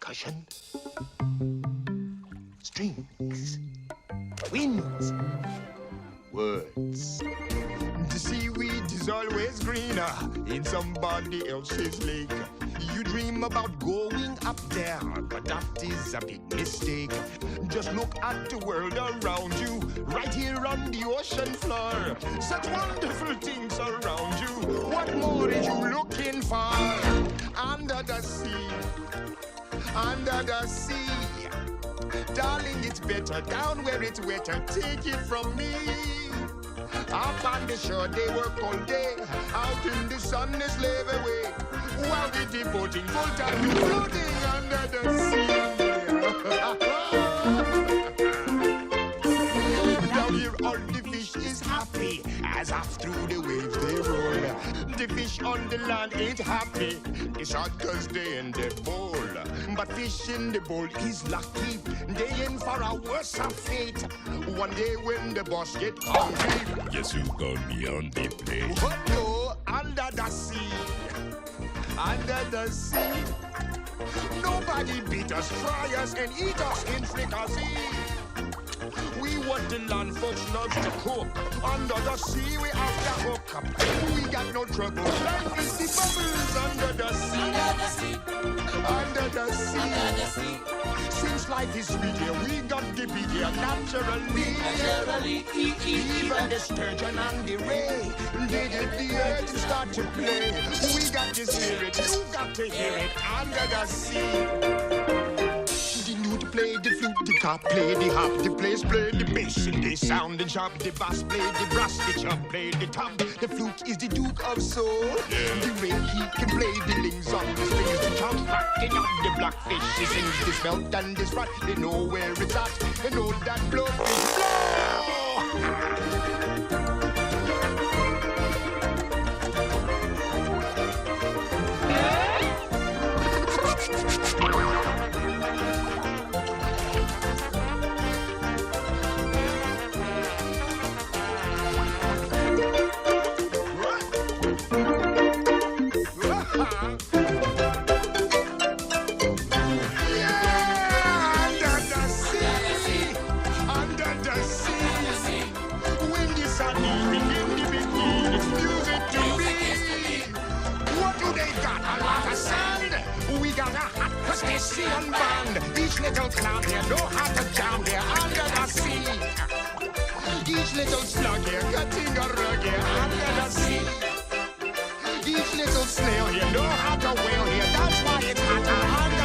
Cushion, strings, winds, words. The seaweed is always greener in somebody else's lake. You dream about going up there, but that is a big mistake. Just look at the world around you, right here on the ocean floor. Such wonderful things around you. What more are you looking for? Under the sea, under the sea. Darling, it's better down where it's wetter. Take it from me. Up on the shore, they work all day. Out in the sun, they slave away. While they devoting full time to floating under the sea. Down here, all the fish is happy as off through the waves they roll. The fish on the land ain't happy. It's hot 'cause they in the bowl. But fish in the bowl is lucky. They in for a worse fate. One day when the boss get hungry, Yes, you got me on the plate. what no, under the sea. Under the sea. Nobody beat us, fry us, and eat us in fricassee. We what the land folks love to cook. Under the sea, we have to hook up. We got no trouble. Life is the bubbles under the sea. Under the sea. Under the sea. Under the sea. Since life is sweet here, we got to be here naturally. Naturally, Even the sturgeon and the ray, they get the earth to start to play. We got to hear it, you got to hear it under the sea. The lute play the flute, the cop play the harp, the bass play the bass, and they sound and sharp. The bass play the brass, the chub play the top. The flute is the Duke of Soul. The ray he can play the lings on the strings. The chop rocking up the blackfish. He sings the smelt and the sprat. They know where it's at. They know that blowfish blow. Each little cloud here know how to jam here under the sea. Each little slug here cutting a rug here under the sea. Each little snail here know how to wail here. That's why it's hotter under